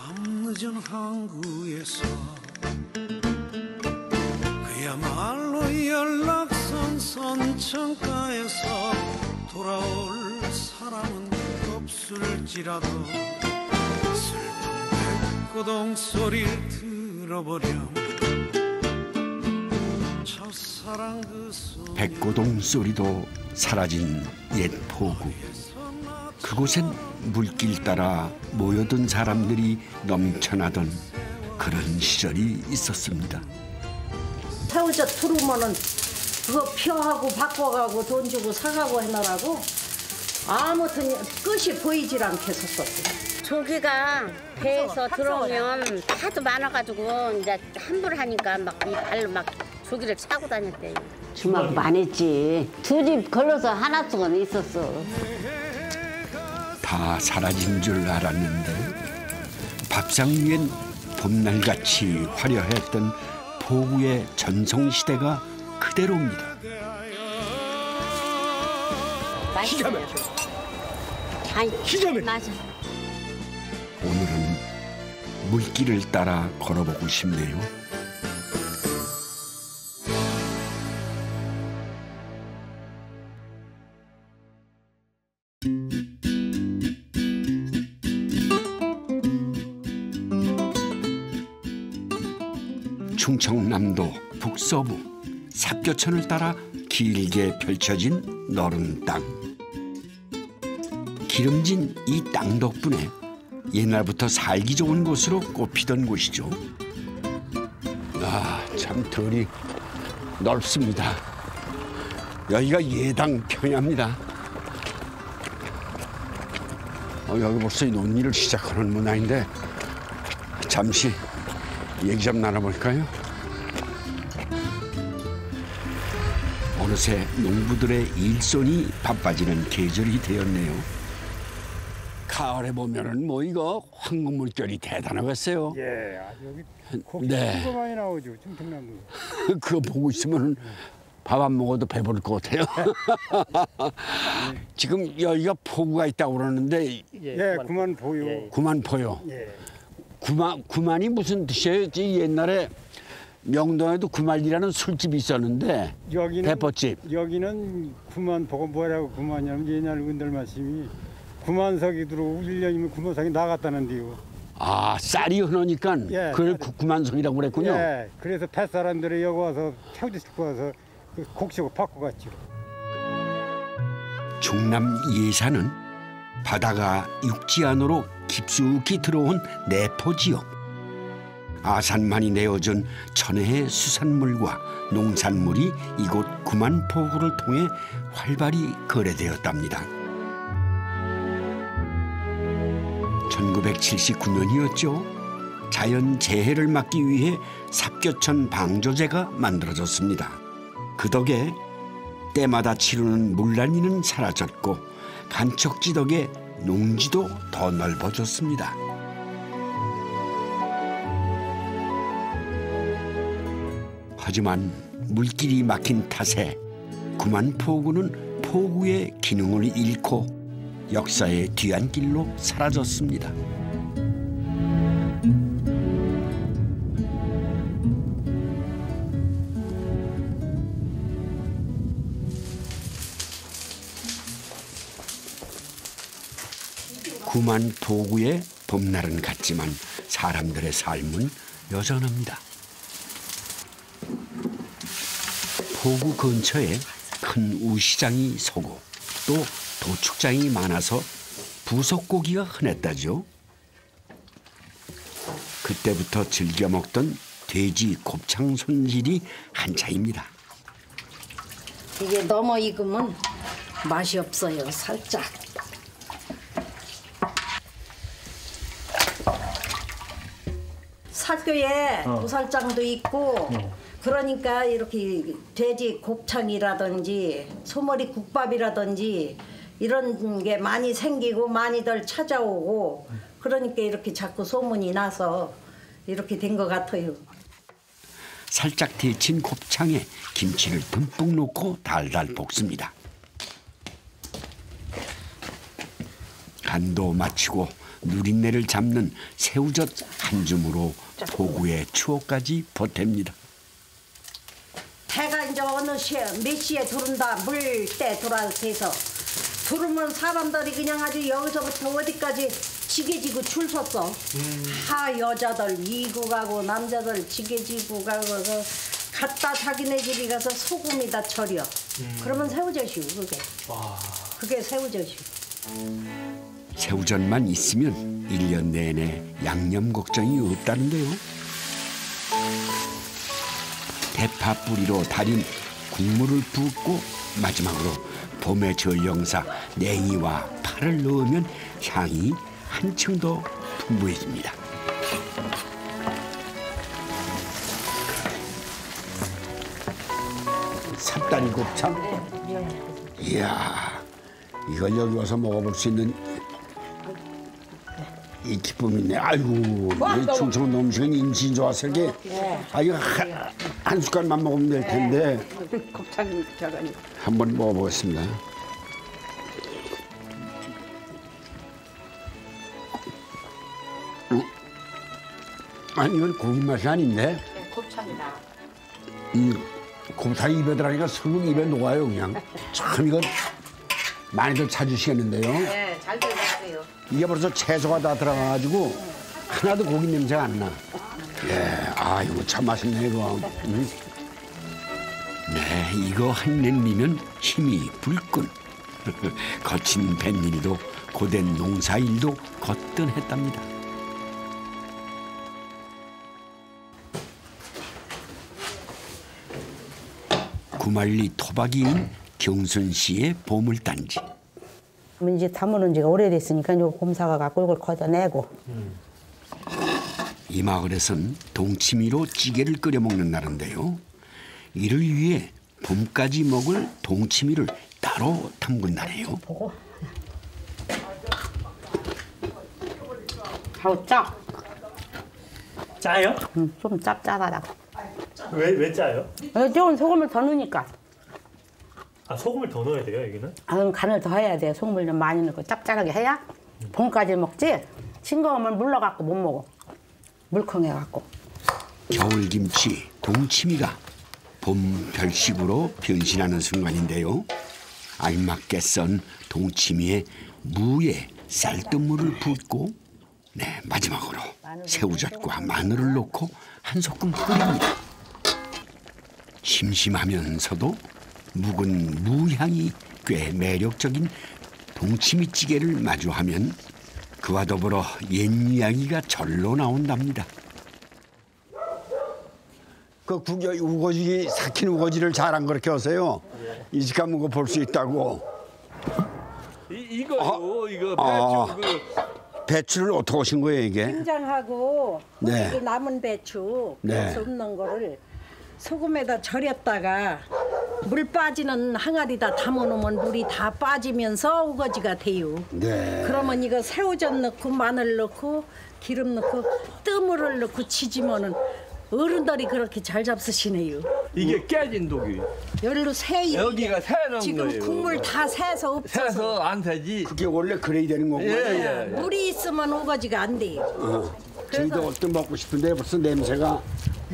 밤늦은 항구에서 그야말로 연락선 선창가에서 돌아올 사람은 없을지라도 슬픈 백고동 소리를 들어보렴. 첫사랑 그 소리 백고동 소리도 사라진 옛 포구. 그곳엔 물길 따라 모여든 사람들이 넘쳐나던 그런 시절이 있었습니다. 새우젓 들어오면은 그거 펴하고 바꿔가고 돈 주고 사가고 해놓으라고 아무튼 끝이 보이질 않겠었어. 조기가 배에서 들어오면 하도 많아가지고 이제 함부로 하니까 막 이 발로 막 조기를 차고 다녔대요. 주막 많이 했지. 두 집 걸러서 하나 쪽은 있었어. 다 사라진 줄 알았는데 밥상 위엔 봄날같이 화려했던 포구의 전성시대가 그대로입니다. 맛있어요. 희자매. 맞아. 오늘은 물길을 따라 걸어보고 싶네요. 충청남도 북서부 삽교천을 따라 길게 펼쳐진 너른 땅. 기름진 이 땅 덕분에 옛날부터 살기 좋은 곳으로 꼽히던 곳이죠. 아, 참 들이 넓습니다. 여기가 예당 평야입니다. 여기 벌써 논일을 시작하는 문화인데 잠시 얘기 좀 나눠볼까요? 어느새 농부들의 일손이 바빠지는 계절이 되었네요. 가을에 보면은 뭐 이거 황금 물결이 대단하겠어요. 예, 여기 고기 네. 진짜 많이 나오죠, 충청남도. 그거 보고 있으면 밥 안 먹어도 배부를 것 같아요. 지금 여기가 포구가 있다고 그러는데 예, 그만 보여. 구만포요. 예. 구만이 무슨 뜻이에요? 옛날에 명동에도 구만이라는 술집이 있었는데 여기는 대포집. 여기는 구만 보고 뭐라고 구만이냐면 옛날 분들 말씀이 구만석이 들어오고 1년이면 구만석이 나갔다는데요. 아, 쌀이 흐르니까 예, 그걸 쌀이. 구만석이라고 그랬군요. 예, 그래서 뱃사람들이 여기 와서 태우지 싣고 와서 그 곡식을 바꿔 갔죠. 충남 예산은 바다가 육지 안으로 깊숙이 들어온 내포 지역. 아산만이 내어준 천혜의 수산물과 농산물이 이곳 구만포구를 통해 활발히 거래되었답니다. 1979년이었죠. 자연재해를 막기 위해 삽교천 방조제가 만들어졌습니다. 그 덕에 때마다 치르는 물난리는 사라졌고 간척지 덕에 농지도 더 넓어졌습니다. 하지만 물길이 막힌 탓에 구만포구는 포구의 기능을 잃고 역사의 뒤안길로 사라졌습니다. 구만포구의 봄날은 갔지만 사람들의 삶은 여전합니다. 포구 근처에 큰 우시장이 서고 또 도축장이 많아서 부석고기가 흔했다죠. 그때부터 즐겨 먹던 돼지 곱창 손질이 한차입니다. 이게 너무 익으면 맛이 없어요. 살짝. 사교에 도살장도 있고 그러니까 이렇게 돼지 곱창이라든지 소머리 국밥이라든지 이런 게 많이 생기고 많이들 찾아오고 그러니까 이렇게 자꾸 소문이 나서 이렇게 된 것 같아요. 살짝 데친 곱창에 김치를 듬뿍 넣고 달달 볶습니다. 간도 마치고 누린내를 잡는 새우젓 한 줌으로 포구의 추억까지 보탭니다. 해가 이제 어느 몇 시에 두른다 물 때 돌아서 두르면 사람들이 그냥 아주 여기서부터 어디까지 지게지고 줄 섰어. 여자들 이고 가고 남자들 지게지고 가고 갔다 자기네 집에 가서 소금이다 절여. 그러면 새우젓이요 그게. 그게 새우젓이요. 새우젓만 있으면 1년 내내 양념 걱정이 없다는데요. 대파 뿌리로 달인 국물을 붓고 마지막으로 봄의 전령사 냉이와 파를 넣으면 향이 한층 더 풍부해집니다. 삽다리 곱창? 이야, 이걸 여기 와서 먹어볼 수 있는 이 기쁨이 있네. 아이고, 이 충청도 음식은 인심 좋아서 이게 이거 한 숟갈만 먹으면 될 텐데. 곱창 저거니. 한번 먹어보겠습니다. 아니 이건 고기 맛이 아닌데? 곱창이다. 곱창이 입에 들어가니까 설국 입에 녹아요 그냥. 참 이건 많이들 찾으시겠는데요? 네, 잘 들어갔어요. 이게 벌써 채소가 다 들어가가지고 하나도 고기 냄새가 안 나. 예, 이거 참 맛있네 이거. 네, 이거 한 냄비면 힘이 불끈. 거친 뱃일이도 고된 농사일도 거뜬했답니다. 구말리 토박이인 경순 씨의 보물단지. 이제 담으는 지가 오래됐으니까 요 곰사가 갖고 이걸 걷어내고. 이 마을에선 동치미로 찌개를 끓여 먹는다는데요. 이를 위해 봄까지 먹을 동치미를 따로 담근다네요. 보고. 아우 짜. 짜요? 좀 짭짤하다고. 왜 짜요? 조금 소금을 더 넣으니까. 아 소금을 더 넣어야 돼요 여기는? 그럼 간을 더 해야 돼. 소금을 좀 많이 넣고 짭짤하게 해야 봄까지 먹지. 싱거우면 물러갖고 못 먹어. 물컹해갖고. 겨울김치, 동치미가 봄 별식으로 변신하는 순간인데요. 알맞게 썬 동치미에 무에 쌀뜨물을 붓고 마지막으로 새우젓과 마늘을 넣고 한 소끔 끓입니다. 심심하면서도 묵은 무향이 꽤 매력적인 동치미찌개를 마주하면 그와 더불어 옛 이야기가 절로 나온답니다. 그 우거지 삭힌 우거지를 자랑 그렇게 하세요. 이 집 가면 거 볼 수 있다고. 이거 배추를 어떻게 하신 거예요 이게? 김장하고 네. 그 남은 배추 네. 없는 거를 소금에다 절였다가 물 빠지는 항아리다 담아놓으면 물이 다 빠지면서 우거지가 돼요. 네. 그러면 이거 새우젓 넣고 마늘 넣고 기름 넣고 뜨물을 넣고 치지면은 어른들이 그렇게 잘 잡수시네요. 이게 깨진 독이. 여기로 새 여기가 새는 지금 거예요. 국물 다 새서 없어서 새서 안 새지. 그게 원래 그래야 되는 거고. 예. 물이 있으면 우거지가 안 돼요. 저희도 어떤 먹고 싶은데 벌써 냄새가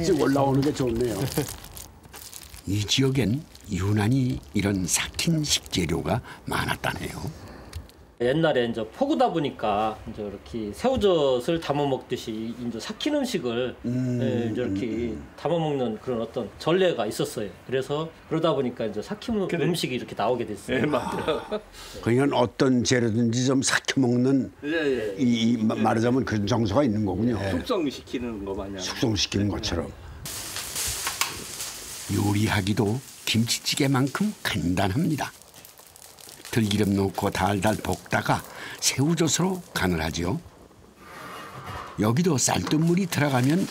쭉 올라오는 게 좋네요. 이 지역엔 유난히 이런 삭힌 식재료가 많았다네요. 옛날에 이제 포구다 보니까 이제 이렇게 새우젓을 담아 먹듯이 이제 삭힌 음식을 이제 이렇게 담아 먹는 그런 어떤 전례가 있었어요. 그래서 그러다 보니까 이제 삭힌 음식이 이렇게 나오게 됐어요. 예, 맞아요. 그러니까 어떤 재료든지 좀 삭혀 먹는 이 말하자면 그런 정서가 있는 거군요. 숙성시키는 거 마냥. 숙성시키는 것처럼. 요리하기도 김치찌개만큼 간단합니다. 들기름 넣고 달달 볶다가 새우젓으로 간을 하죠. 여기도 쌀뜨물이 들어가면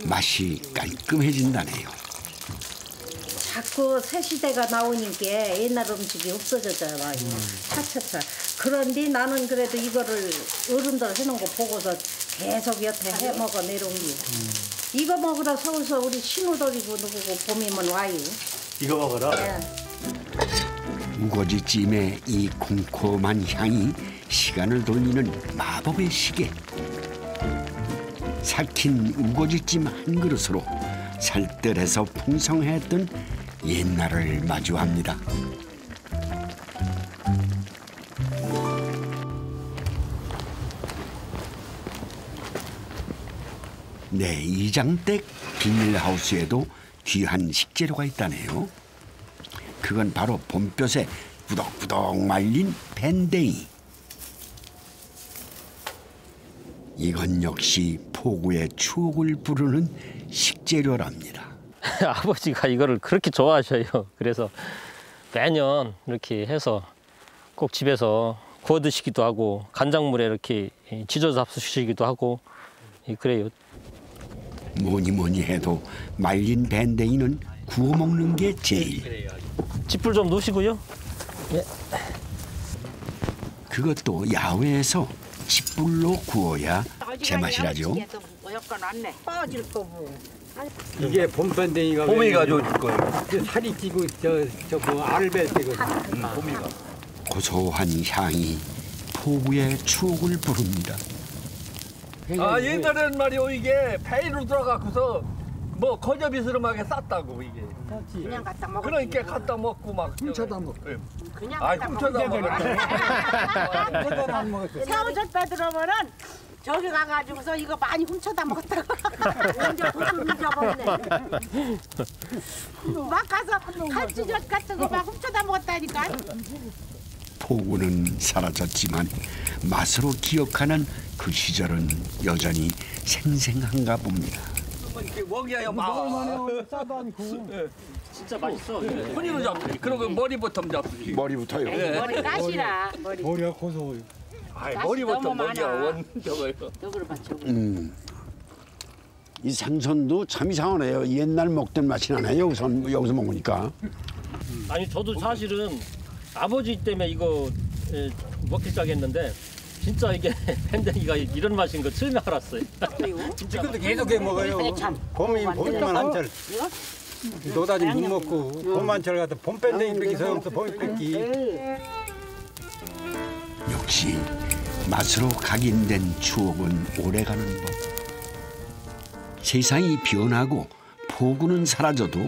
맛이 깔끔해진다네요. 자꾸 새 시대가 나오니까 옛날 음식이 없어졌잖아요. 차차차. 그런데 나는 그래도 이거를 어른들 해놓은 거 보고서 계속 여태 해 먹어 내려온 게. 이거 먹으러 서울서 우리 신우들이고 누구고 봄이면 와요. 이거 먹어라. 네. 우거지찜의 이 콩콤한 향이 시간을 돌리는 마법의 시계. 삭힌 우거지찜 한 그릇으로 살뜰해서 풍성했던 옛날을 마주합니다. 네, 이장댁 비닐하우스에도 귀한 식재료가 있다네요. 그건 바로 봄볕에 꾸덕꾸덕 말린 밴댕이. 이건 역시 포구의 추억을 부르는 식재료랍니다. 아버지가 이거를 그렇게 좋아하셔요. 그래서 매년 이렇게 해서 꼭 집에서 구워 드시기도 하고 간장물에 이렇게 지져서 잡수시기도 하고 그래요. 뭐니 해도 말린 밴댕이는 구워 먹는 게 제일. 찌불 좀 넣으시고요. 예. 그것도 야외에서 찌불로 구워야 제맛이라죠. 이게 봄밴댕이가 봄이가 좋을 거예요. 살이 찌고 저뭐 알배 찌거든. 봄이가. 고소한 향이 포구의 추억을 부릅니다. 아 옛날에는 말이요 이게 배로 들어가고서 뭐 거저비스름하게 쌌다고 이게. 그냥 갖다 먹어. 그러니까 갖다 먹고 막 훔쳐다 먹고. 그냥 아 갖다 훔쳐다 먹어. 새우젓 빼들어보면 저기 가가지고서 이거 많이 훔쳐다 먹었다고. 언제 돈을 훔쳐버리네. 막 가서 칼치젓 같은 거 막 훔쳐다 먹었다니까. 포구는 사라졌지만 맛으로 기억하는 그 시절은 여전히 생생한가 봅니다. 먹이야 막. 싸도 않고. 진짜 맛있어. 손으로 잡수지. 그리고 머리부터 잡수지. 머리부터요? 머리 가시라. 머리가 고소해요. 아 머리부터 너무 먹이야 많아. 원 저거요. 저거를 봐 저거. 이 생선도 참 이상하네요. 옛날 먹던 맛이 나네요. 여기서 먹으니까. 아니 저도 사실은 아버지 때문에 이거 먹기 시작했는데 진짜 이게 밴댕이가 이런 맛인 거 처음 알았어요. 지금도 계속 해 먹어요. 봄이면 한철. 노다지 못 먹고 봄 한철 가서 봄밴댕이 뺏기 서부터 봄이 뺏기. 역시 맛으로 각인된 추억은 오래가는 법. 세상이 변하고 포구는 사라져도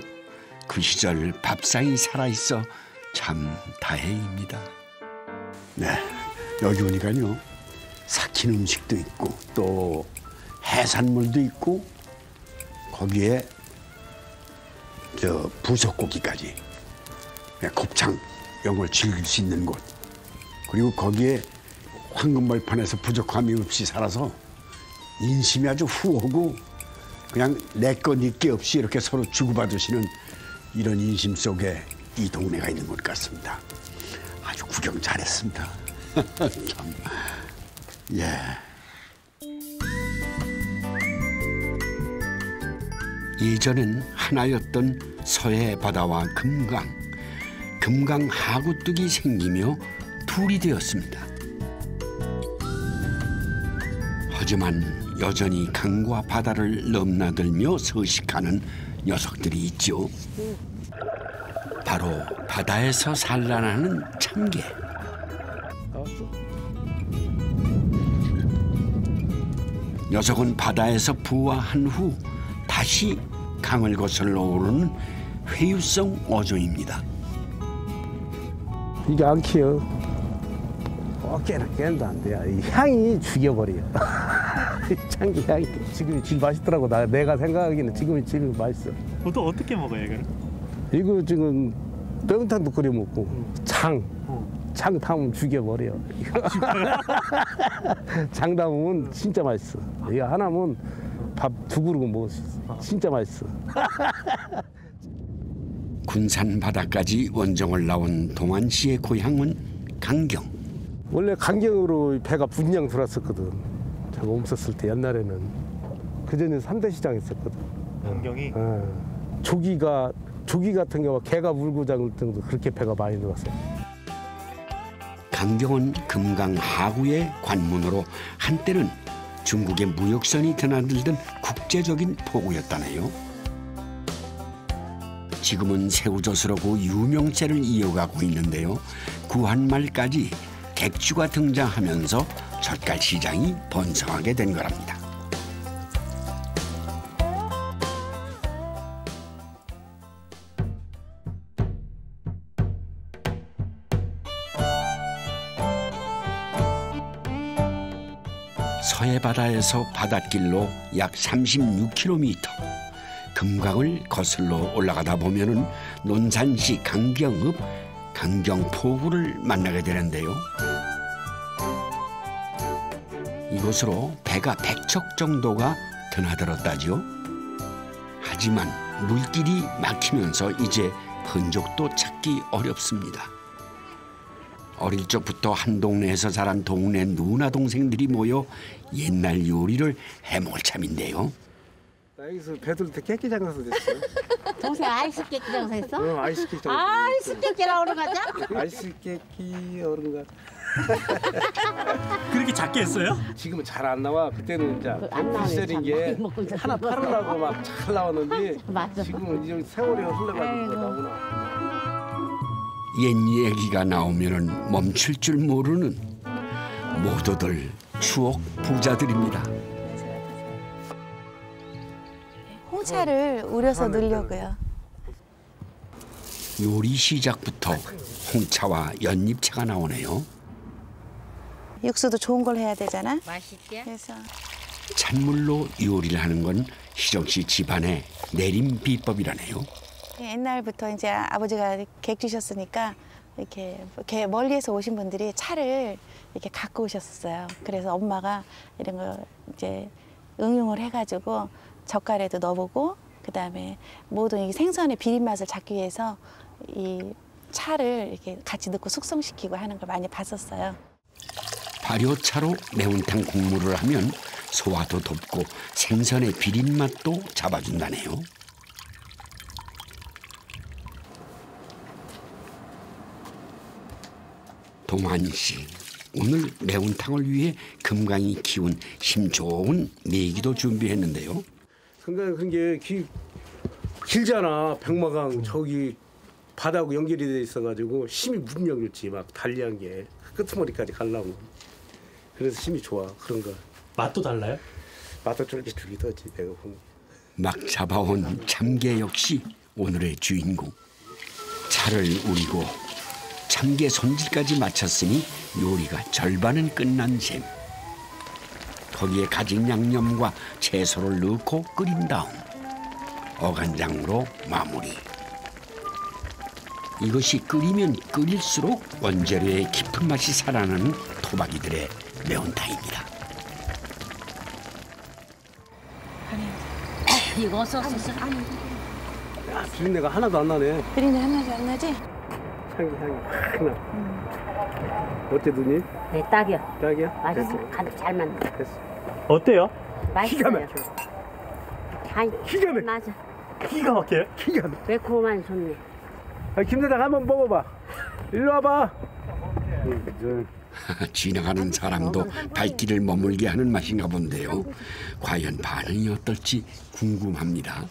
그 시절 밥상이 살아있어 참 다행입니다. 네, 여기 오니까요 삭힌 음식도 있고 또 해산물도 있고 거기에 저 부석고기까지 곱창 이런 걸 즐길 수 있는 곳, 그리고 거기에 황금벌판에서 부족함이 없이 살아서 인심이 아주 후하고 그냥 내 거 네 게 없이 이렇게 서로 주고받으시는 이런 인심 속에 이 동네가 있는 것 같습니다. 아주 구경 잘했습니다. 참, 예. 예전엔 하나였던 서해 바다와 금강 하구뚝이 생기며 둘이 되었습니다. 하지만 여전히 강과 바다를 넘나들며 서식하는 녀석들이 있죠. 바로 바다에서 산란하는 참개. 녀석은 바다에서 부화한 후 다시 강을 거슬러 오르는 회유성 어종입니다. 이게 안 키요. 깨도 안 돼요. 이 향이 죽여버려요. 참기 향이. 지금이 제일 맛있더라고. 내가 생각하기에는 지금이 제일 맛있어. 보통 어떻게 먹어요, 이거는? 이거 지금 매운탕도 끓여 먹고 장 담으면 죽여버려. 장 담으면 진짜 맛있어. 이거 하나면 밥 두 그릇 먹을 수 있어. 진짜 맛있어. 군산 바다까지 원정을 나온 동안 씨의 고향은 강경. 원래 강경으로 배가 분량 들어왔었거든. 제가 없었을 때 옛날에는. 그전에 3대 시장 했었거든. 강경이? 조기 같은 경우 개가 물고 잡을 정도 그렇게 배가 많이 들어왔어요. 강경은 금강 하구의 관문으로 한때는 중국의 무역선이 드나들던 국제적인 포구였다네요. 지금은 새우젓으로 그 유명세를 이어가고 있는데요. 구한말까지 객주가 등장하면서 젓갈 시장이 번성하게 된 거랍니다. 서해바다에서 바닷길로 약 36km, 금강을 거슬러 올라가다 보면은 논산시 강경읍 강경포구를 만나게 되는데요. 이곳으로 배가 100척 정도가 드나들었다죠. 하지만 물길이 막히면서 이제 흔적도 찾기 어렵습니다. 어릴 적부터 한 동네에서 자란 동네 누나 동생들이 모여 옛날 요리를 해먹을 참인데요. 나 여기서 배들 때 깨끼 장사도 됐어. 동생 아이스 깨끼 장사했어? 응, 아이스 깨끼 장사. 아이스 깨끼라고 그러는 거죠? 아이스 깨끼 어른가. 그렇게 작게 했어요? 지금은 잘 안 나와. 그때는 이제 불셀인 게 하나 팔으려고 막 잘 나왔는데 맞아. 지금은 이제 세월이 흘러가지고 나오나. 옛 얘기가 나오면은 멈출 줄 모르는 모두들 추억 부자들입니다. 홍차를 우려서 넣으려고요. 요리 시작부터 홍차와 연잎차가 나오네요. 육수도 좋은 걸 해야 되잖아. 맛있게. 그래서 찬물로 요리를 하는 건 희정 씨 집안의 내림 비법이라네요. 옛날부터 이제 아버지가 객주셨으니까 이렇게 멀리에서 오신 분들이 차를 이렇게 갖고 오셨었어요. 그래서 엄마가 이런 거 이제 응용을 해가지고 젓갈에도 넣어보고 그다음에 모든 이 생선의 비린 맛을 잡기 위해서 이 차를 이렇게 같이 넣고 숙성시키고 하는 걸 많이 봤었어요. 발효차로 매운탕 국물을 하면 소화도 돕고 생선의 비린 맛도 잡아준다네요. 동환 씨, 오늘 매운탕을 위해 금강이 키운 힘 좋은 메기도 준비했는데요. 그런 게 길잖아. 백마강 저기 바다하고 연결이 돼 있어가지고 힘이 무진장 좋지. 막 달리한 게 끝머리까지 가려고. 그래서 힘이 좋아. 그런 거. 맛도 달라요? 맛도 쫄깃쫄깃하지. 내가 보면. 막 잡아온 참게 역시 오늘의 주인공. 차를 우리고 참게 손질까지 마쳤으니 요리가 절반은 끝난 셈. 거기에 가진 양념과 채소를 넣고 끓인 다음 어간장으로 마무리. 이것이 끓이면 끓일수록 원재료의 깊은 맛이 살아나는 토박이들의 매운탕입니다. 이거 소스 야, 비린내가 하나도 안 나네. 비린내 하나도 안 나지? 향이 확 나. 어때 누님? 네, 딱이요. 딱이야? 맛있어. 가득 잘 맞네. 됐어. 어때요? 맛있어요. 기가 막혀. 아니, 기가 막혀. 맞아. 기가 막혀요? 기가 막혀. 매콤한 좋네. 김 대장 한번 먹어봐. 일로 와봐. 지나가는 사람도 발길을 머물게 하는 맛인가 본데요. 과연 반응이 어떨지 궁금합니다.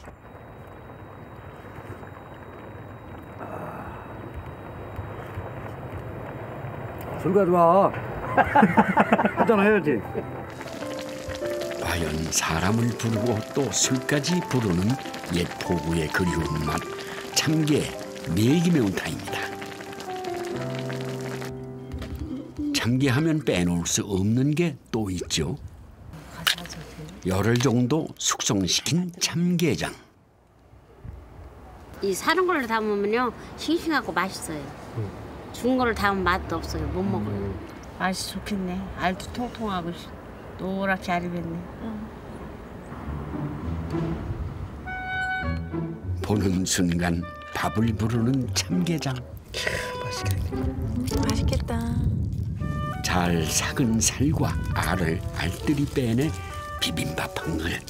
술 가져와. 한잔 해야지. 과연 사람을 부르고 또 술까지 부르는 옛 포구의 그리운 맛, 참게 메기 매운탕입니다. 참게하면 빼놓을 수 없는 게 또 있죠. 열흘 정도 숙성시킨 참게장. 이 사는 걸로 담으면요 싱싱하고 맛있어요. 죽은 걸로 담으면 맛도 없어요. 못 먹어요. 맛이 좋겠네. 알도 통통하고 노랗게 알이겠네. 보는 순간 밥을 부르는 참게장. 맛있겠다. 잘 삭은 살과 알을 알뜰히 빼내 비빔밥 한 그릇.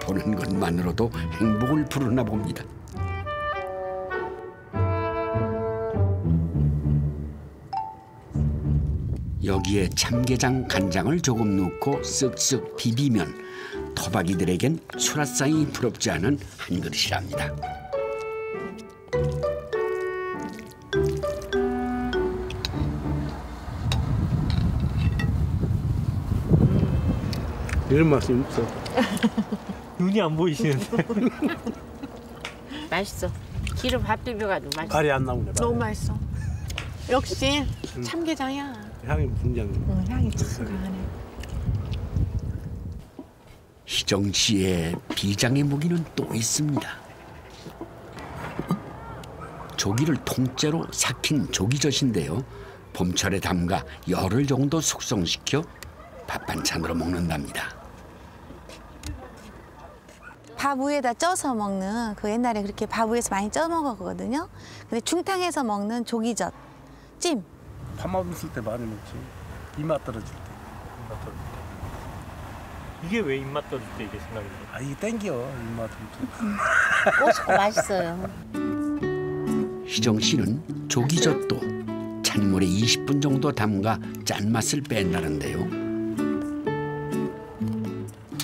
보는 것만으로도 행복을 부르나 봅니다. 여기에 참게장 간장을 조금 넣고 쓱쓱 비비면 토박이들에겐 수라상이 부럽지 않은 한 그릇이랍니다. 이런 맛이 없어. 눈이 안 보이시는데. 맛있어. 기름 밥 비벼가지고 맛있어. 알이 안 나오네. 너무 맛있어. 역시 참게장이야. 향이 분장. 향이 참 강하네. 희정 씨의 비장의 무기는 또 있습니다. 조기를 통째로 삭힌 조기젓인데요. 봄철에 담가 열흘 정도 숙성시켜 밥 반찬으로 먹는답니다. 밥 위에다 쪄서 먹는 그 옛날에 그렇게 밥 위에서 많이 쪄 먹었거든요. 근데 중탕에서 먹는 조기젓 찜. 밥맛 없을 때 많이 먹지. 입맛 떨어질 때. 입맛 떨어질 때. 이게 왜 입맛 떨어질 때 이게 생각이 나요? 아 이게 땡겨 입맛. 꼬시고 맛있어요. 희정 씨는 조기젓도 찬물에 20분 정도 담가 짠맛을 뺀다는데요.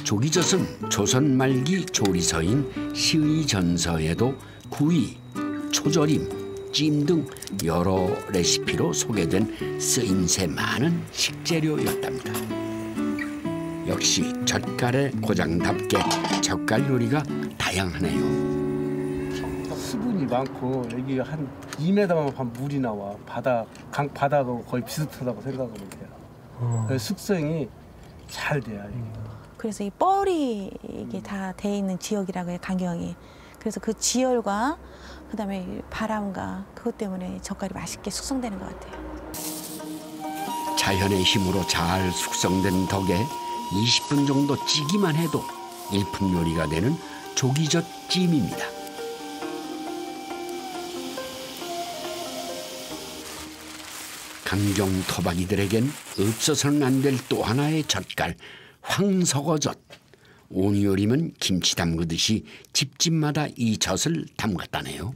조기젓은 조선 말기 조리서인 시의전서에도 구이, 초절임, 찜 등 여러 레시피로 소개된 쓰임새 많은 식재료였답니다. 역시 젓갈의 고장답게 젓갈 요리가 다양하네요. 수분이 많고 여기 한 2m만 물이 나와. 바다하고 거의 비슷하다고 생각하면 돼요. 숙성이 잘 돼요. 여기가. 그래서 이 뻘이 이게 다 돼 있는 지역이라고 해요, 강경이. 그래서 그 지열과 그다음에 바람과 그것 때문에 젓갈이 맛있게 숙성되는 것 같아요. 자연의 힘으로 잘 숙성된 덕에 20분 정도 찌기만 해도 일품 요리가 되는 조기젓 찜입니다. 강경 토박이들에겐 없어서는 안 될 또 하나의 젓갈, 황석어젓. 온 요리면 김치 담그듯이 집집마다 이 젓을 담갔다네요.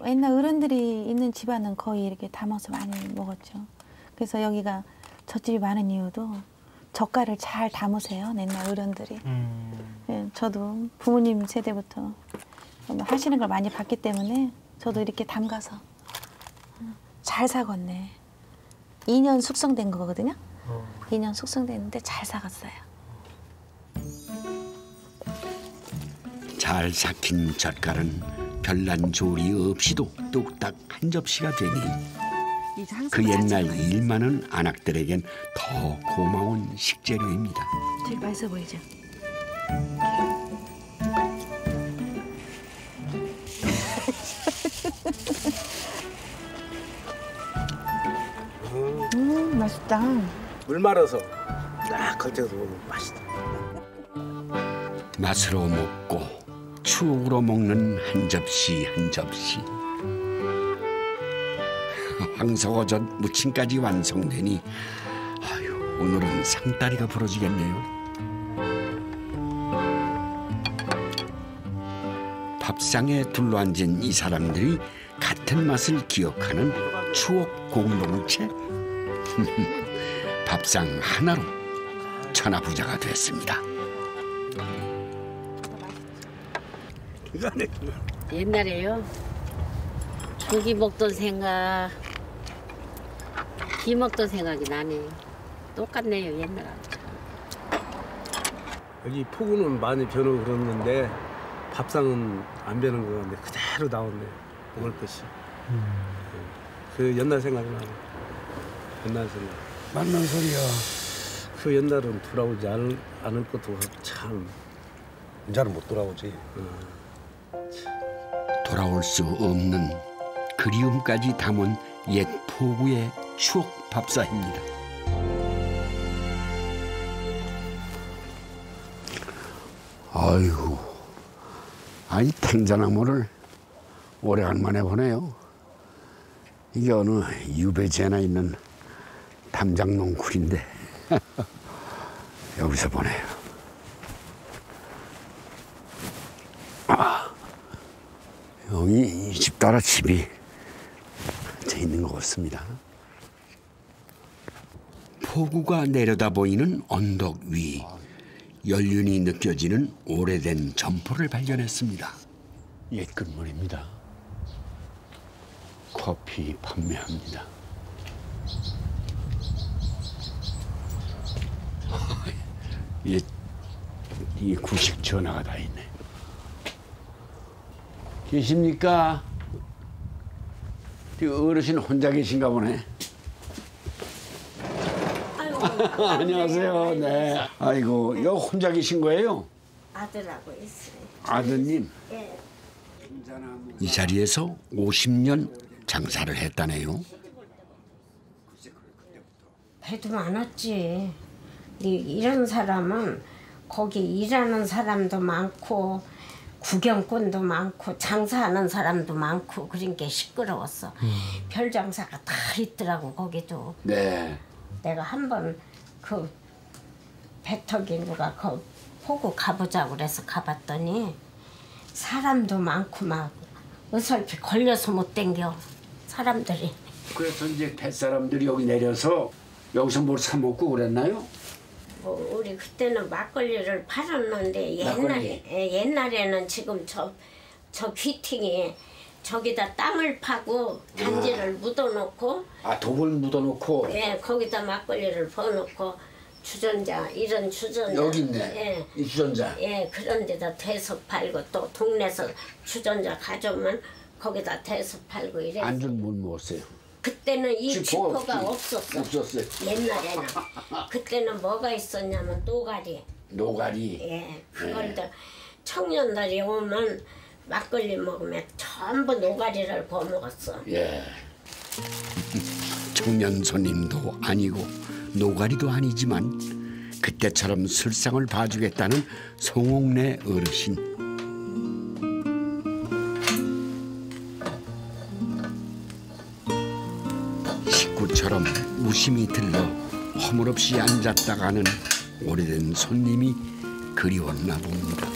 옛날 어른들이 있는 집안은 거의 이렇게 담아서 많이 먹었죠. 그래서 여기가 젓집이 많은 이유도 젓갈을 잘 담으세요, 옛날 어른들이. 예, 저도 부모님 세대부터 하시는 걸 많이 봤기 때문에 저도 이렇게 담가서 잘 사갔네. 2년 숙성된 거거든요. 2년 숙성됐는데 잘 사갔어요. 잘 삭힌 젓갈은 별난 조리 없이도 뚝딱 한 접시가 되니 그 옛날 일 많은 아낙들에겐 더 고마운 식재료입니다. 되게 맛있어 보이죠? 맛있다. 물 말아서 딱 걸쳐서 먹으면 맛있다. 맛으로 먹고 추억으로 먹는 한 접시 한 접시. 황석어젓 무침까지 완성되니 아유, 오늘은 상다리가 부러지겠네요. 밥상에 둘러앉은 이 사람들이 같은 맛을 기억하는 추억 공동체. 밥상 하나로 천하부자가 됐습니다. 옛날에요. 조기 먹던 생각, 기 먹던 생각이 나네요. 똑같네요, 옛날하고. 여기 포구는 많이 변하고 그랬는데 밥상은 안 변한 거 같은데 그대로 나왔네. 먹을 것이. 그 옛날 생각이 나네. 옛날 생각. 맞는 소리야. 그 옛날은 돌아오지 않을 것도 참. 이제는 못 돌아오지. 돌아올 수 없는 그리움까지 담은 옛 포구의 추억 밥상입니다. 아이고, 아이 탱자나무를 오래간만에 보네요. 이게 어느 유배지에나 있는 담장농쿨인데 여기서 보네요. 여기 이 집 따라 집이 돼 있는 것 같습니다. 포구가 내려다 보이는 언덕 위 연륜이 느껴지는 오래된 점포를 발견했습니다. 옛 건물입니다. 커피 판매합니다. 옛 이 구식 전화가 다 있네. 계십니까? 어르신 혼자 계신가 보네. 안녕하세요. 네. 아이고, 여기 혼자 계신 거예요? 아들하고 있어요. 아드님? 예. 이 자리에서 50년 장사를 했다네요. 배도 많았지. 이런 사람은 거기 일하는 사람도 많고 구경꾼도 많고 장사하는 사람도 많고 그러니까 시끄러웠어. 별장사가 다 있더라고 거기도. 네. 내가 한번 그 배터기 누가 그 보고 가보자고 그래서 가봤더니 사람도 많고 막 어설피 걸려서 못 댕겨 사람들이. 그래서 이제 뱃사람들이 여기 내려서 여기서 뭘 사 먹고 그랬나요? 뭐 우리 그때는 막걸리를 팔았는데 옛날에는 지금 저 귀퉁이에 저기다 땅을 파고 단지를 묻어놓고 독을 묻어놓고 예 거기다 막걸리를 부어놓고 주전자 이런 주전자 여기 있네. 예, 이 주전자. 예 그런 데다 대서 팔고 또 동네에서 주전자 가져오면 거기다 대서 팔고 이래. 안주는 뭘 먹었어요? 그때는 이 지포가 없었어. 없었어요. 옛날에는. 그때는 뭐가 있었냐면 노가리. 노가리. 예, 그걸 다 청년들이 오면 막걸리 먹으면 전부 노가리를 구워 먹었어. 예. 청년 손님도 아니고 노가리도 아니지만 그때처럼 술상을 봐주겠다는 송옥래 어르신. 식구처럼 무심히 들러 허물없이 앉았다가는 오래된 손님이 그리웠나 봅니다.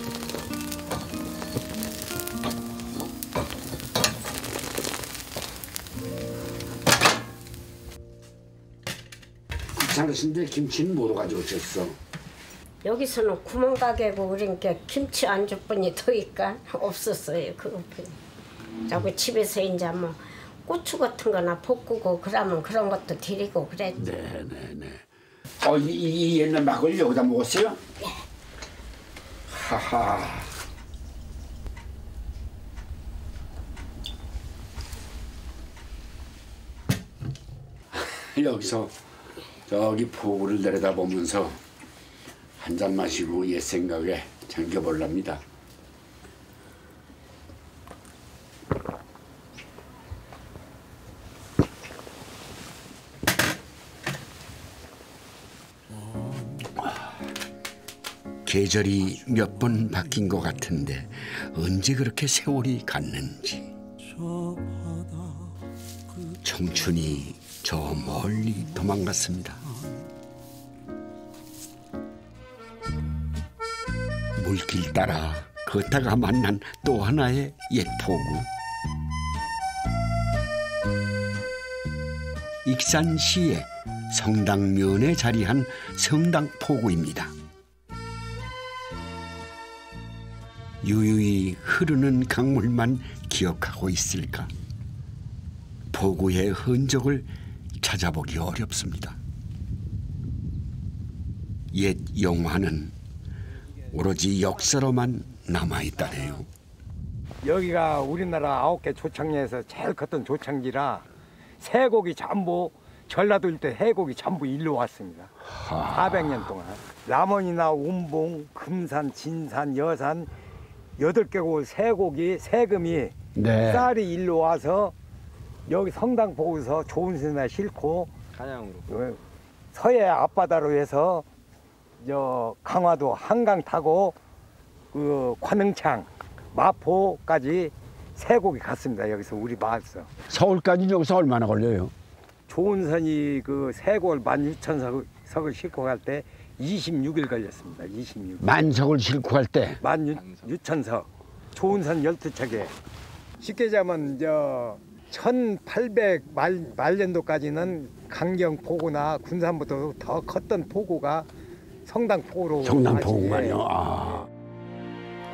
귀찮으신데 김치는 뭐로 가져오셨어? 여기서는 구멍가게고 그러니까 김치 안주뿐이 더니까 없었어요. 그거. 저기 집에서 이제 뭐 고추 같은 거나 볶고 그러면 그런 것도 드리고 그랬죠. 네네네. 이 옛날 막걸리 여기다 먹었어요? 네. 하하. 여기서 저기 포구를 내려다보면서 한 잔 마시고 옛 생각에 잠겨볼랍니다. 계절이 몇 번 바뀐 것 같은데 언제 그렇게 세월이 갔는지. 청춘이 저 멀리 도망갔습니다. 물길 따라 걷다가 만난 또 하나의 옛 포구. 익산시의 성당면에 자리한 성당포구입니다. 유유히 흐르는 강물만 기억하고 있을까? 포구의 흔적을 찾아보기 어렵습니다. 옛 영화는 오로지 역사로만 남아있다네요. 여기가 우리나라 9개 조창리에서 제일 컸던 조창지라 세곡이 전부 전라도 일대 해곡이 전부 일로 왔습니다. 400년 동안. 남원이나 운봉, 금산, 진산, 여산 8개국 세곡이 세금이 쌀이 일로 와서 여기 성당 보고서 좋은 새나 싣고 간양으로 서해 앞바다로 해서 저 강화도 한강 타고 그 관흥창 마포까지 세곡이 갔습니다. 여기서 우리 마을서. 서울까지 여기서 얼마나 걸려요? 좋은 선이 그 세곡을 16,000석을 싣고 갈 때 26일 걸렸습니다. 26일. 만석을 싣고 갈 때? 16,000석. 좋은 선 12척에. 쉽게 자면 저 1800 말년도까지는 강경포구나 군산보다 더 컸던 포구가 성당포구로. 성당포구만요.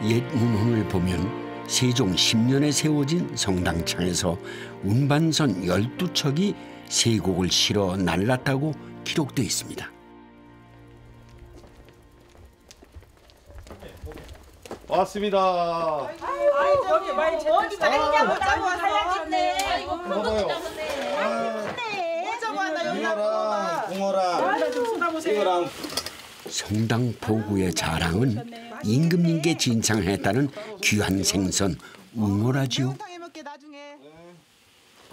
옛 문헌을 보면 세종 10년에 세워진 성당창에서 운반선 12척이 세곡을 실어 날랐다고 기록되어 있습니다. 왔습니다. 아이고 여기 많이 어디 많이냐고 나고 살려줬네. 아이고 큰 것도 잡았네. 뭐 잡았나 여기 붕어랑 좀 쏟아보세요. 성당 포구의 자랑은 임금님께 진상했다는 귀한 생선 웅어라지요.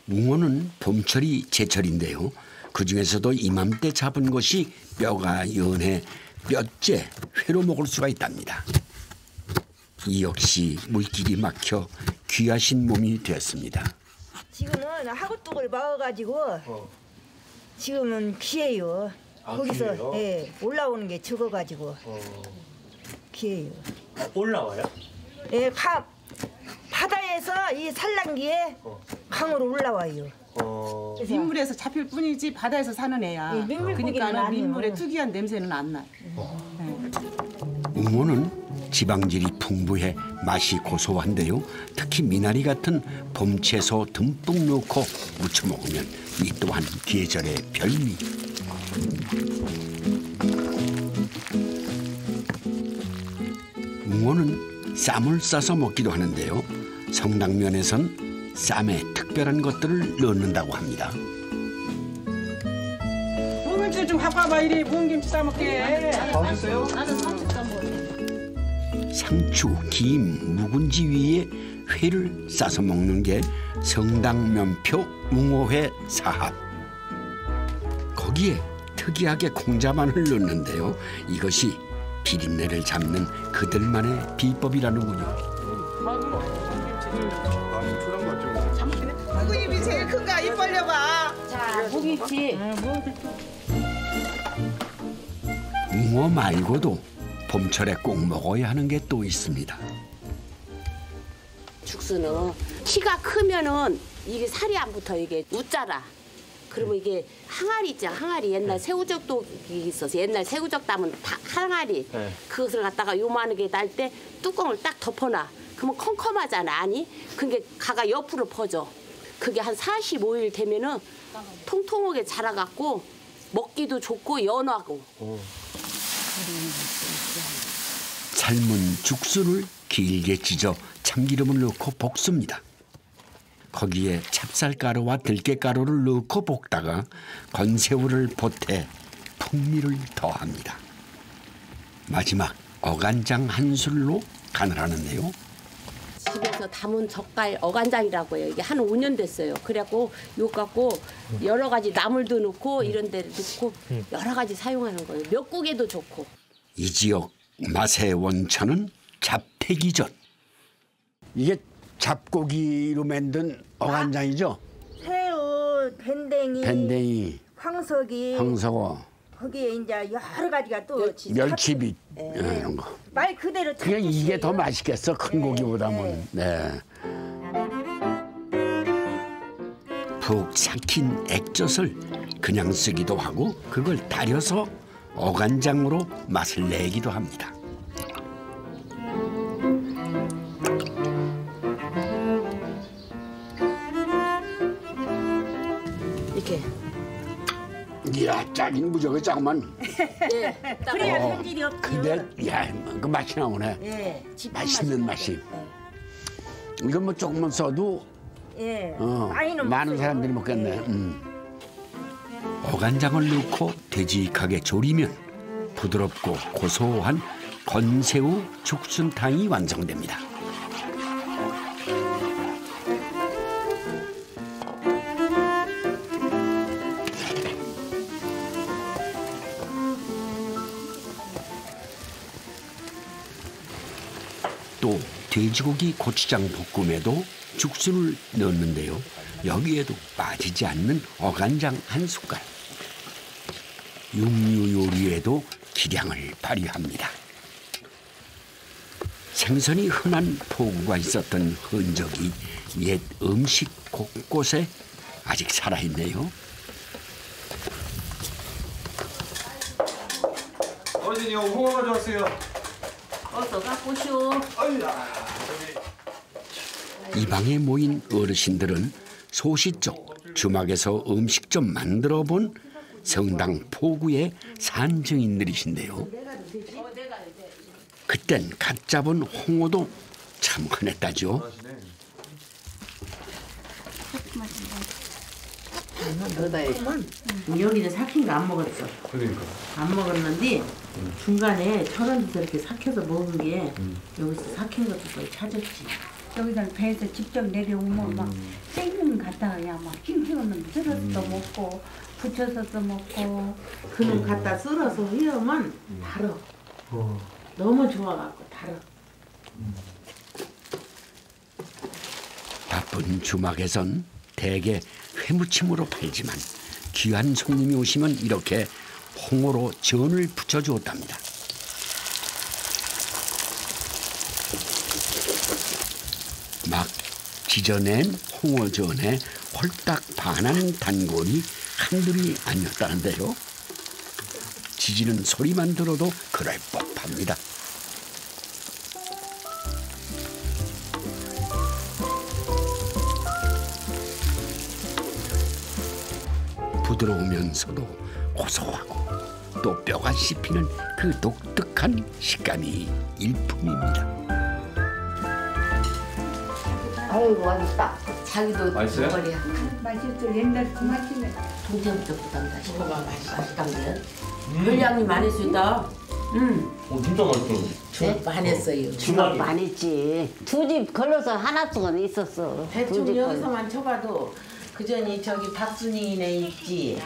웅어는 봄철이 제철인데요. 그중에서도 이맘때 잡은 것이 뼈가 연해 뼈째 회로 먹을 수가 있답니다. 이 역시 물길이 막혀 귀하신 몸이 되었습니다. 지금은 하구뚝을 막아가지고 지금은 귀해요. 거기서 귀해요? 예, 올라오는 게 적어가지고 귀해요. 올라와요? 예, 바다에서 이 산란기에 강으로 올라와요. 민물에서 잡힐 뿐이지 바다에서 사는 애야. 예, 민물고기는 그러니까 아니에요. 민물의 특이한 냄새는 안 나. 웅어는 지방질이 풍부해 맛이 고소한데요. 특히 미나리 같은 봄 채소 듬뿍 넣고 무쳐 먹으면 이 또한 계절의 별미. 웅어는 쌈을 싸서 먹기도 하는데요. 성당면에선 쌈에 특별한 것들을 넣는다고 합니다. 묵은지 좀 갖고 와봐. 이리 묵은김치 싸먹게. 봐주세요. 상추, 김, 묵은지 위에 회를 싸서 먹는 게 성당면표 웅어회 사합. 거기에 특이하게 콩자반을 넣는데요. 이것이 비린내를 잡는 그들만의 비법이라는군요. 묵은잎이 제일 큰가? 입 벌려봐. 자, 묵은지. 웅어 말고도 봄철에 꼭 먹어야 하는 게 또 있습니다. 죽순은 키가 크면은 이게 살이 안 붙어. 이게 웃자라. 그러면 이게 항아리 있죠. 항아리 옛날 새우젓도 있어서 옛날 새우젓 담은 항아리 그것을 갖다가 요만하게 날 때 뚜껑을 딱 덮어놔. 그러면 컴컴하잖아. 아니? 그게 가가 옆으로 퍼져. 그게 한 45일 되면은 통통하게 자라갖고 먹기도 좋고 연하고. 삶은 죽순을 길게 찢어 참기름을 넣고 볶습니다. 거기에 찹쌀가루와 들깨가루를 넣고 볶다가 건새우를 보태 풍미를 더합니다. 마지막 어간장 한 술로 간을 하는데요. 집에서 담은 젓갈 어간장이라고 해요. 이게 한 5년 됐어요. 그래갖고 요 갖고 여러 가지 나물도 넣고 이런 데 넣고 여러 가지 사용하는 거예요. 몇국에도 좋고. 이 지역 맛의 원천은 잡태기젓. 이게 잡고기로 만든 어간장이죠? 새우, 밴댕이, 황석이, 황석어, 거기에 이제 여러 가지가 또 멸치빛 이런 거. 말 그대로 그냥 이게 더 맛있겠어, 큰 고기보다는. 네. 푹 삭힌 액젓을 그냥 쓰기도 하고 그걸 달여서 어간장으로 맛을 내기도 합니다. 이렇게. 이야, 짜긴 무지하게 짜구만. 예, 그래야 손질이 없죠. 근데 야, 그 맛이 나오네. 예, 맛있는 맛이. 이거 뭐 조금만 써도 예, 많은 사람들이 먹겠네. 어간장을 넣고 되직하게 졸이면 부드럽고 고소한 건새우 죽순탕이 완성됩니다. 또 돼지고기 고추장 볶음에도 죽순을 넣는데요. 여기에도 빠지지 않는 어간장 한 숟갈. 육류 요리에도 기량을 발휘합니다. 생선이 흔한 포구가 있었던 흔적이 옛 음식 곳곳에 아직 살아있네요. 어머니 이거 홍어 가져왔어요. 어서 갖고 오시오. 이 방에 모인 어르신들은 소시적 주막에서 음식 좀 만들어 본 성당 포구의 산증인들이신데요. 그땐 갓 잡은 홍어도 참 흔했다죠. 여기는 삭힌 거 안 먹었어. 그러니까. 안 먹었는데 중간에 철원에서 이렇게 삭혀서 먹은 게 여기서 삭힌 것도 거의 찾았지. 여기다 배에서 직접 내려오면 막 생면 갖다가 막 싱싱하면 썰어서도 먹고 부쳐서도 먹고 그는 갖다 썰어서 회하면 달어. 너무 좋아갖고 달어. 바쁜 주막에선 대개 회무침으로 팔지만 귀한 손님이 오시면 이렇게 홍어로 전을 부쳐주었답니다. 막 지져낸 홍어전에 홀딱 반하는 단골이 한둘이 아니었다는데요. 지지는 소리만 들어도 그럴 법합니다. 부드러우면서도 고소하고 또 뼈가 씹히는 그 독특한 식감이 일품입니다. 아이고 맛있다. 자기도 맛있어요? 먹어야. 맛있어. 옛날 그 맛이네. 동생부터 부담다. 식어봐 맛있단데. 분량이 많을 수 있다. 진짜 맛있어. 네? 많이 했어요. 주먹 많이 했지. 2집 걸러서 하나씩은 있었어. 대충 여기서만 쳐봐도 그전이 저기 박순이네 있지.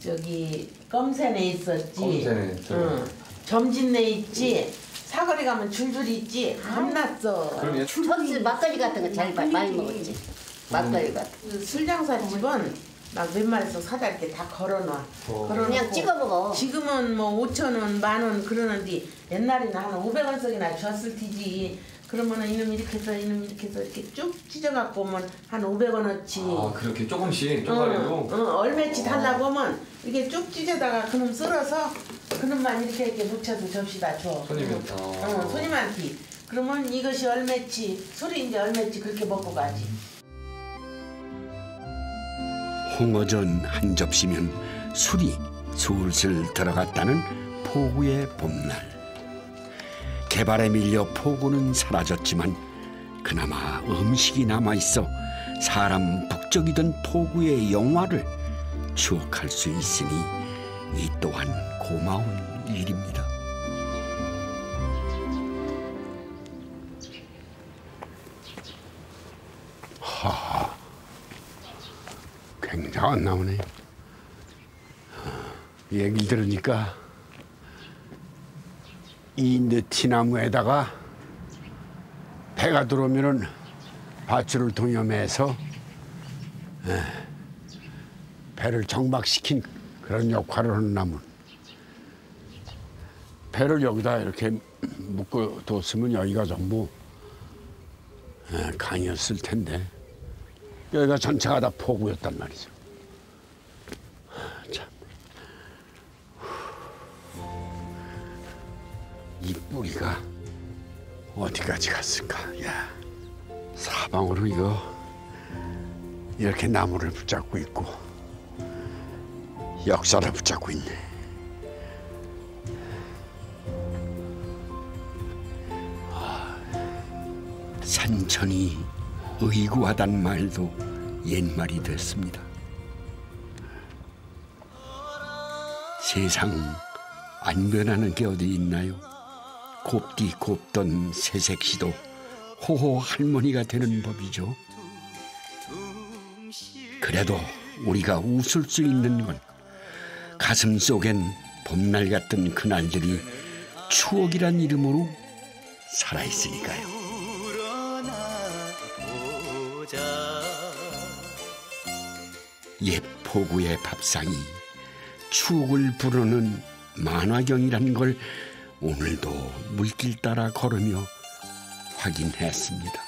저기 껌새네 있었지. 껌새네, 응. 점진네 있지. 사거리 가면 줄줄 있지. 겁났어. 첫째 막걸리 같은 거 잘 많이 먹었지. 막걸리 같은 그 술장사 집은 막 몇 마리씩 사다 이렇게 다 걸어놔. 걸어놓고 그냥 찍어 먹어. 지금은 뭐 5,000원, 10,000원 그러는데 옛날에는 한 500원씩이나 줬을 테지. 그러면은 이놈 이렇게 해서 이놈 이렇게 해서 이렇게 쭉 찢어갖고 오면 한 500원어치. 아 그렇게 조금씩 쪼가리로. 얼마치 달라고 하면 이게 쭉 찢어다가 그놈 썰어서 그놈만 이렇게 묻혀서 접시다 줘. 손님한테. 손님한테. 그러면 이것이 얼마치, 술이 이제 얼마치 그렇게 먹고 가지. 홍어전 한 접시면 술이 술술 들어갔다는 포구의 봄날. 개발에 밀려 포구는 사라졌지만 그나마 음식이 남아있어 사람 북적이던 포구의 영화를 추억할 수 있으니 이 또한 고마운 일입니다. 하하, 굉장한 나무네. 얘기를 들으니까 이 느티나무에다가 배가 들어오면은 밧줄을 동여매서 배를 정박시킨 그런 역할을 하는 나무. 배를 여기다 이렇게 묶어뒀으면 여기가 전부 강이었을 텐데 여기가 전체가 다 포구였단 말이죠. 참. 이 뿌리가 어디까지 갔을까? 야, 사방으로 이거 이렇게 나무를 붙잡고 있고 역사를 붙잡고 있네. 산천이 의구하단 말도 옛말이 됐습니다. 세상 안 변하는 게 어디 있나요? 곱디 곱던 새색시도 호호 할머니가 되는 법이죠. 그래도 우리가 웃을 수 있는 건 가슴 속엔 봄날 같은 그날들이 추억이란 이름으로 살아있으니까요. 옛 포구의 밥상이 추억을 부르는 만화경이라는 걸 오늘도 물길 따라 걸으며 확인했습니다.